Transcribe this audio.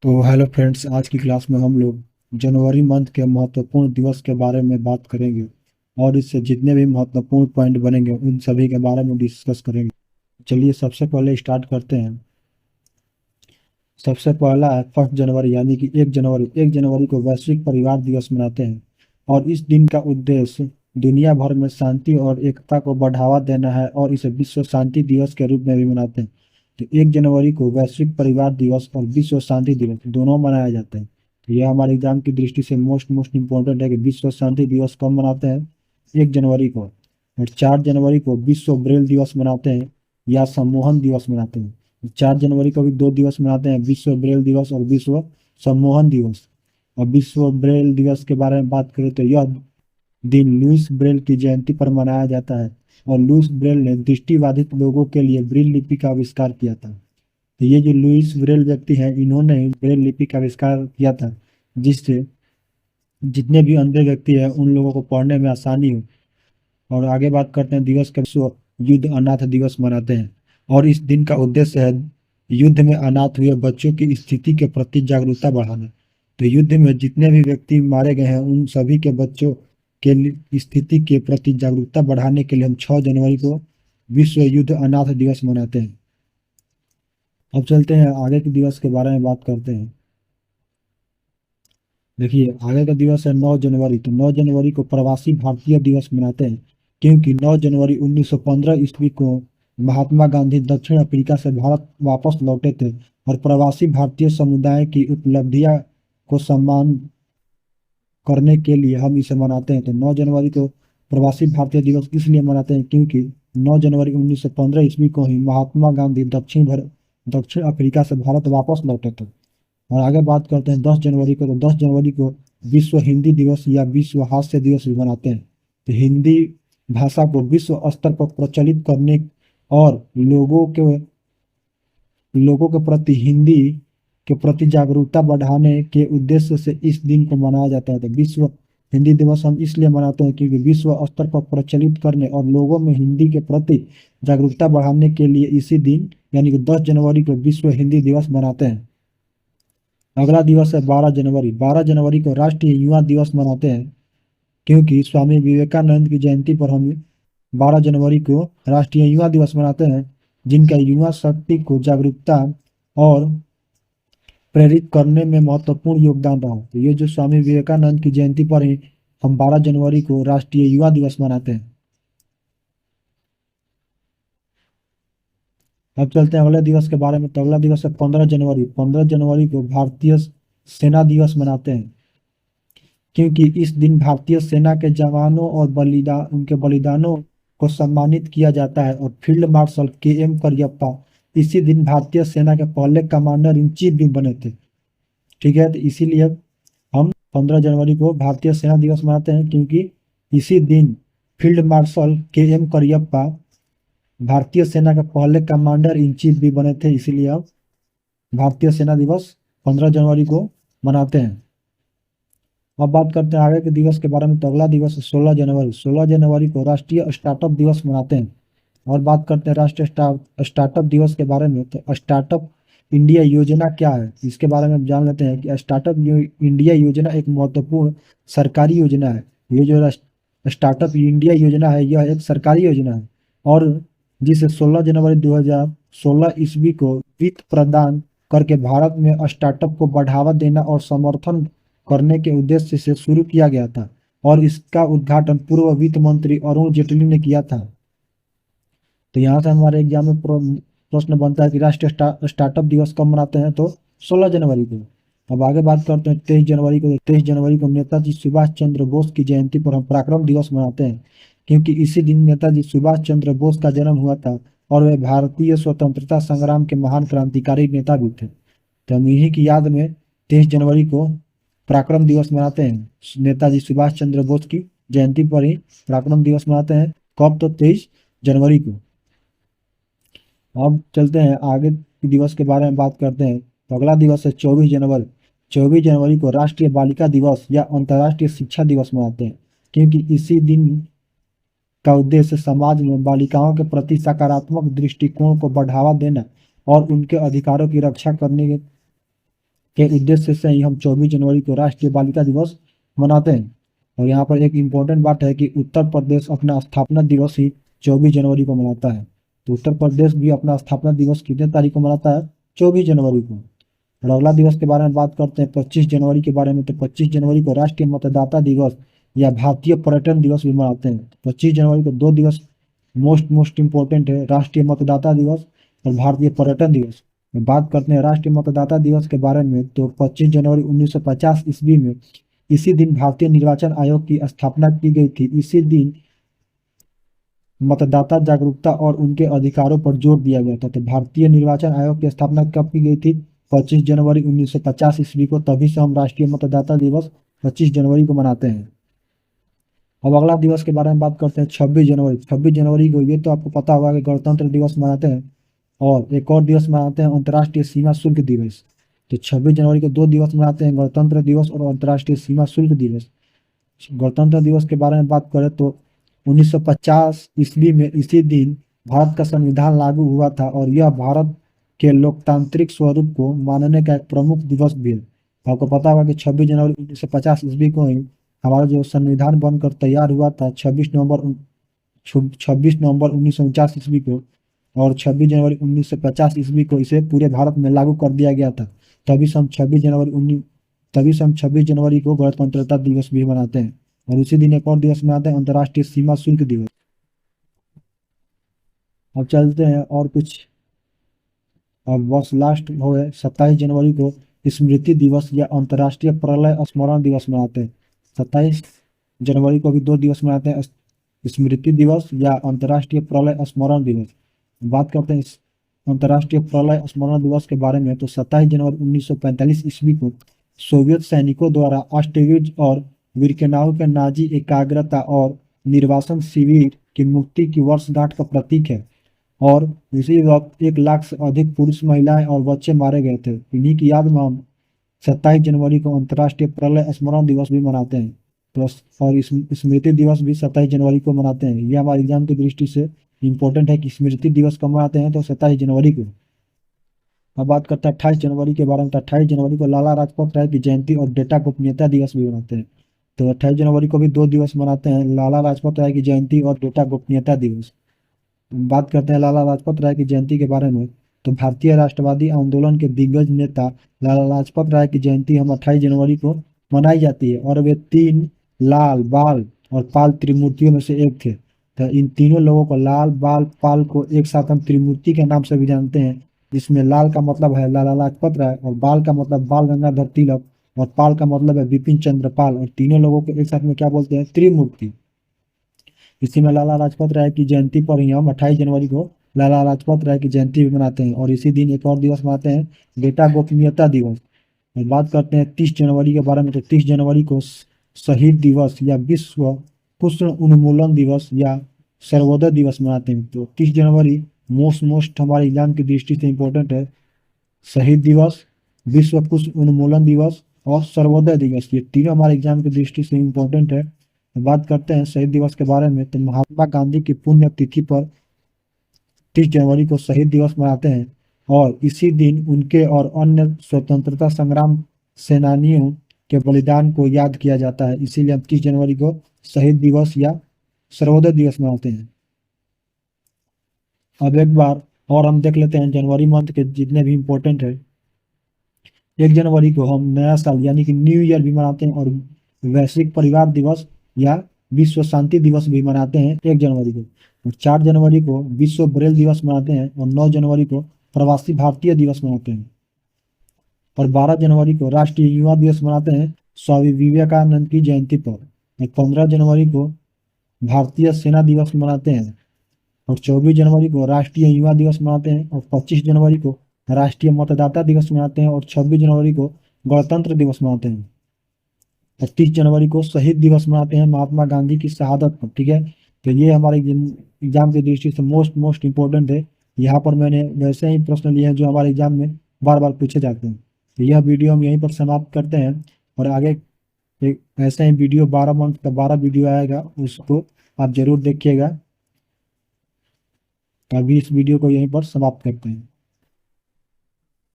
तो hello friends, आज की क्लास में हम लोग जनवरी मंथ के महत्वपूर्ण दिवस के बारे में बात करेंगे और इससे जितने भी महत्वपूर्ण पॉइंट बनेंगे उन सभी के बारे में डिस्कस करेंगे। चलिए सबसे पहले स्टार्ट करते हैं। सबसे पहला है 1 जनवरी यानी कि 1 जनवरी। 1 जनवरी को वैश्विक परिवार दिवस मनाते हैं और इस दिन का उद्देश्य दुनिया भर में शांति और एकता को बढ़ावा देना है और इसे विश्व शांति दिवस के रूप में भी मनाते हैं। तो 1 जनवरी को वैश्विक परिवार दिवस और विश्व शांति दिवस दोनों मनाए जाते हैं। तो यह हमारे एग्जाम की दृष्टि से मोस्ट इम्पोर्टेंट है कि विश्व शांति दिवस कब मनाते हैं? 1 जनवरी को। और 4 जनवरी को विश्व ब्रेल दिवस मनाते हैं या सम्मोहन दिवस मनाते हैं। 4 जनवरी को भी दो दिवस मनाते हैं, विश्व ब्रेल दिवस और विश्व सम्मोहन दिवस। और विश्व ब्रेल दिवस के बारे में बात करें तो यह दिन लुईस ब्रेल की जयंती पर मनाया जाता है और लुईस ब्रेल ने दृष्टिबाधित लोगों के लिए ब्रेल लिपि का आविष्कार किया था। तो ये जो लुईस ब्रेल व्यक्ति हैं, इन्होंने ही ब्रेल लिपि का आविष्कार किया था, जिससे जितने भी अंधे व्यक्ति हैं उन लोगों को पढ़ने में आसानी हो। और आगे बात करते हैं दिवस के विश्व युद्ध अनाथ दिवस मनाते हैं और इस दिन का उद्देश्य है युद्ध में अनाथ हुए बच्चों की स्थिति के प्रति जागरूकता बढ़ाना। तो युद्ध में जितने भी व्यक्ति मारे गए हैं उन सभी के बच्चों के स्थिति के प्रति जागरूकता बढ़ाने के लिए हम 6 जनवरी को विश्व युद्ध अनाथ दिवस मनाते हैं। अब चलते हैं आगे के दिवस के बारे में बात करते हैं। देखिए, आगे का दिवस है 9 जनवरी। तो 9 जनवरी को प्रवासी भारतीय दिवस मनाते हैं क्योंकि 9 जनवरी 1915 ईस्वी को महात्मा गांधी दक्षिण अफ्रीका से भारत वापस लौटे थे और प्रवासी भारतीय समुदाय की उपलब्धियां को सम्मान करने के लिए हम इसे मनाते हैं। तो 9 जनवरी को प्रवासी भारतीय दिवस इसलिए मनाते हैं क्योंकि 9 जनवरी 1915 ईस्वी को ही महात्मा गांधी दक्षिण अफ्रीका से भारत वापस लौटे थे। और आगे बात करते हैं 10 जनवरी को। तो 10 जनवरी को विश्व हिंदी दिवस या विश्व हास्य दिवस भी मनाते हैं। तो हिंदी भाषा को विश्व स्तर पर प्रचलित करने और लोगों के प्रति हिंदी के प्रति जागरूकता बढ़ाने के उद्देश्य से इस दिन को मनाया जाता है। तो विश्व हिंदी दिवस हम इसलिए मनाते हैं क्योंकि विश्व स्तर पर प्रचलित करने और लोगों में हिंदी के प्रति जागरूकता बढ़ाने के लिए इसी दिन यानी कि 10 जनवरी को विश्व हिंदी दिवस मनाते हैं। अगला दिवस है 12 जनवरी। 12 जनवरी को राष्ट्रीय युवा दिवस मनाते हैं क्योंकि स्वामी विवेकानंद की जयंती पर हम 12 जनवरी को राष्ट्रीय युवा दिवस मनाते हैं, जिनका युवा शक्ति को जागरूकता और प्रेरित करने में महत्वपूर्ण योगदान रहा। तो ये जो स्वामी विवेकानंद की जयंती पर ही हम 12 जनवरी को राष्ट्रीय युवा दिवस मनाते हैं। अब चलते हैं अगले दिवस के बारे में। तो अगला दिवस है 15 जनवरी। 15 जनवरी को भारतीय सेना दिवस मनाते हैं क्योंकि इस दिन भारतीय सेना के जवानों और उनके बलिदानों को सम्मानित किया जाता है और फील्ड मार्शल के.एम. करियप्पा इसी दिन भारतीय सेना के पहले कमांडर इन चीफ भी बने थे। ठीक है, तो इसीलिए हम 15 जनवरी को भारतीय सेना दिवस मनाते हैं क्योंकि इसी दिन फील्ड मार्शल के.एम. करियप्पा भारतीय सेना के पहले कमांडर इन चीफ भी बने थे, इसीलिए हम भारतीय सेना दिवस 15 जनवरी को मनाते हैं। अब बात करते हैं आगे के दिवस के बारे में। तो अगला दिवस है 16 जनवरी। 16 जनवरी को राष्ट्रीय स्टार्टअप दिवस मनाते हैं। और बात करते हैं राष्ट्रीय स्टार्टअप दिवस के बारे में। तो स्टार्टअप इंडिया योजना क्या है, इसके बारे में जान लेते हैं कि स्टार्टअप इंडिया योजना एक महत्वपूर्ण सरकारी योजना है। ये जो स्टार्टअप इंडिया योजना है यह एक सरकारी योजना है और जिसे 16 जनवरी 2016 ईस्वी को वित्त प्रदान करके भारत में स्टार्टअप को बढ़ावा देना और समर्थन करने के उद्देश्य से शुरू किया गया था और इसका उद्घाटन पूर्व वित्त मंत्री अरुण जेटली ने किया था। तो यहाँ से हमारे एग्जाम में प्रश्न बनता है कि राष्ट्रीय स्टार्टअप दिवस कब मनाते हैं? तो 16 जनवरी को। अब आगे बात करते हैं 23 जनवरी को। 23 जनवरी को नेताजी सुभाष चंद्र बोस की जयंती पर हम पराक्रम दिवस मनाते हैं क्योंकि इसी दिन नेताजी सुभाष चंद्र बोस का जन्म हुआ था और वे भारतीय स्वतंत्रता संग्राम के महान क्रांतिकारी नेता भी थे। तो हम इन्हीं की याद में 23 जनवरी को पराक्रम दिवस मनाते हैं। नेताजी सुभाष चंद्र बोस की जयंती पर ही पराक्रम दिवस मनाते हैं। कब? तो 23 जनवरी को। अब चलते हैं आगे के दिवस के बारे में बात करते हैं। तो अगला दिवस है 24 जनवरी। 24 जनवरी को राष्ट्रीय बालिका दिवस या अंतर्राष्ट्रीय शिक्षा दिवस मनाते हैं क्योंकि इसी दिन का उद्देश्य समाज में बालिकाओं के प्रति सकारात्मक दृष्टिकोण को बढ़ावा देना और उनके अधिकारों की रक्षा करने के उद्देश्य से ही हम 24 जनवरी को राष्ट्रीय बालिका दिवस मनाते हैं। और यहाँ पर एक इम्पोर्टेंट बात है कि उत्तर प्रदेश अपना स्थापना दिवस ही 24 जनवरी को मनाता है। तो उत्तर प्रदेश भी अपना स्थापना दिवस कितने तारीख को मनाता है? 24 जनवरी को। और अगला दिवस के बारे में बात करते हैं 25 जनवरी के बारे में। तो 25 जनवरी को राष्ट्रीय मतदाता दिवस या भारतीय पर्यटन दिवस भी मनाते हैं। 25 जनवरी को दो दिवस मोस्ट इम्पोर्टेंट है, राष्ट्रीय मतदाता दिवस और भारतीय पर्यटन दिवस। बात करते हैं राष्ट्रीय मतदाता दिवस के बारे में। तो 25 जनवरी 1950 ईस्वी में इसी दिन भारतीय निर्वाचन आयोग की स्थापना की गई थी। इसी दिन मतदाता जागरूकता और उनके अधिकारों पर जोर दिया गया था। तो भारतीय निर्वाचन आयोग की स्थापना कब की गई थी? 25 जनवरी 1950 ईस्वी को। तभी से हम राष्ट्रीय मतदाता दिवस 25 जनवरी को मनाते हैं। अब अगला दिवस के बारे में बात करते हैं 26 जनवरी। 26 जनवरी को ये तो आपको पता होगा कि गणतंत्र दिवस मनाते हैं, और एक और दिवस मनाते हैं अंतर्राष्ट्रीय सीमा शुल्क दिवस। तो 26 जनवरी को दो दिवस मनाते हैं, गणतंत्र दिवस और अंतर्राष्ट्रीय सीमा शुल्क दिवस। गणतंत्र दिवस के बारे में बात करें तो 1950 ईस्वी में इसी दिन भारत का संविधान लागू हुआ था, और यह भारत के लोकतांत्रिक स्वरूप को मानने का एक प्रमुख दिवस भी है। आपको पता होगा कि 26 जनवरी 1950 ईस्वी को ही हमारा जो संविधान बनकर तैयार हुआ था 26 नवंबर 1949 ईस्वी को, और 26 जनवरी 1950 ईस्वी को इसे पूरे भारत में लागू कर दिया गया था। तभी से हम 26 जनवरी को गणतंत्रता दिवस भी मनाते हैं। और उसी दिन एक और दिवस मनाते हैं, अंतर्राष्ट्रीय सीमा शुल्क दिवस। अब चलते हैं और कुछ। अब बस लास्ट हो गए 27 जनवरी को स्मृति दिवस या अंतर्राष्ट्रीय प्रलय स्मरण दिवस मनाते हैं। 27 जनवरी को भी दो दिवस मनाते हैं, स्मृति दिवस या अंतर्राष्ट्रीय प्रलय स्मरण दिवस। बात करते हैं इस अंतर्राष्ट्रीय प्रलय स्मरण दिवस के बारे में। तो 27 जनवरी 1945 ईस्वी को सोवियत सैनिकों द्वारा ऑस्ट्रिच और बिरकेनाउ के नाजी एकाग्रता और निर्वासन शिविर की मुक्ति की वर्षगांठ का प्रतीक है। और इसी वक्त 1 लाख से अधिक पुरुष, महिलाएं और बच्चे मारे गए थे। इन्हीं की याद में हम 27 जनवरी को अंतर्राष्ट्रीय प्रलय स्मरण दिवस भी मनाते हैं। तो और स्मृति दिवस भी 27 जनवरी को मनाते हैं। ये हमारे एग्जाम की दृष्टि से इम्पोर्टेंट है कि स्मृति दिवस कब मनाते हैं? तो 27 जनवरी को। अब बात करते हैं 28 जनवरी के बारे में। 28 जनवरी को लाला लाजपत राय की जयंती और डेटा गोपनीयता दिवस भी मनाते हैं। तो 28 जनवरी को भी दो दिवस मनाते हैं, लाला लाजपत राय की जयंती और डेटा गोपनीयता दिवस। बात करते हैं लाला लाजपत राय की जयंती के बारे में। तो भारतीय राष्ट्रवादी आंदोलन के दिग्गज नेता लाला लाजपत राय की जयंती हम 28 जनवरी को मनाई जाती है, और वे 3 लाल, बाल और पाल त्रिमूर्तियों में से एक थे। तो इन तीनों लोगों को, लाल, बाल, पाल को एक साथ हम त्रिमूर्ति के नाम से भी जानते हैं, जिसमें लाल का मतलब है लाला लाजपत राय, और बाल का मतलब बाल गंगाधर तिलक, और पाल का मतलब है बिपिन चंद्र पाल। और तीनों लोगों को एक साथ में क्या बोलते हैं? त्रिमूर्ति। इसी में लाला लाजपत राय की जयंती पर ही हम 28 जनवरी को लाला लाजपत राय की जयंती भी मनाते हैं। और इसी दिन एक और दिवस मनाते हैं, डेटा गोपनीयता दिवस। और बात करते हैं 30 जनवरी के बारे में। तो 30 जनवरी को शहीद दिवस या विश्व कुष्ठ उन्मूलन दिवस या सर्वोदय दिवस मनाते हैं। तो 30 जनवरी मोस्ट हमारे एग्जाम की दृष्टि से इम्पोर्टेंट है। शहीद दिवस, विश्व कुष्ठ उन्मूलन दिवस और सर्वोदय दिवस, ये तीनों हमारे एग्जाम की दृष्टि से इम्पोर्टेंट है। बात करते हैं शहीद दिवस के बारे में। तो महात्मा गांधी की पुण्य तिथि पर 30 जनवरी को शहीद दिवस मनाते हैं, और इसी दिन उनके और अन्य स्वतंत्रता संग्राम सेनानियों के बलिदान को याद किया जाता है। इसीलिए हम 30 जनवरी को शहीद दिवस या सर्वोदय दिवस मनाते हैं। अब एक बार और हम देख लेते हैं जनवरी मंथ के जितने भी इम्पोर्टेंट है। 1 जनवरी को हम नया साल यानी कि न्यू ईयर भी मनाते हैं, और वैश्विक परिवार दिवस या विश्व शांति दिवस भी मनाते हैं 1 जनवरी को। और 4 जनवरी को विश्व ब्रेल दिवस मनाते हैं, और 9 जनवरी को प्रवासी भारतीय दिवस मनाते हैं, और 12 जनवरी को राष्ट्रीय युवा दिवस मनाते हैं स्वामी विवेकानंद की जयंती पर। और 15 जनवरी को भारतीय सेना दिवस मनाते हैं, और 24 जनवरी को राष्ट्रीय युवा दिवस मनाते हैं, और 25 जनवरी को राष्ट्रीय मतदाता दिवस मनाते हैं, और 26 जनवरी को गणतंत्र दिवस मनाते हैं, और 30 जनवरी को शहीद दिवस मनाते हैं महात्मा गांधी की शहादत पर। ठीक है, तो ये हमारे एग्जाम की दृष्टि से मोस्ट इम्पोर्टेंट है। यहाँ पर मैंने वैसे ही प्रश्न लिए हैं जो हमारे एग्जाम में बार बार पूछे जाते हैं। तो यह वीडियो हम यहीं पर समाप्त करते हैं, और आगे एक ऐसा ही वीडियो 12 मंथ का 12 वीडियो आएगा, उसको आप जरूर देखिएगा। अभी इस वीडियो को यहीं पर समाप्त करते हैं।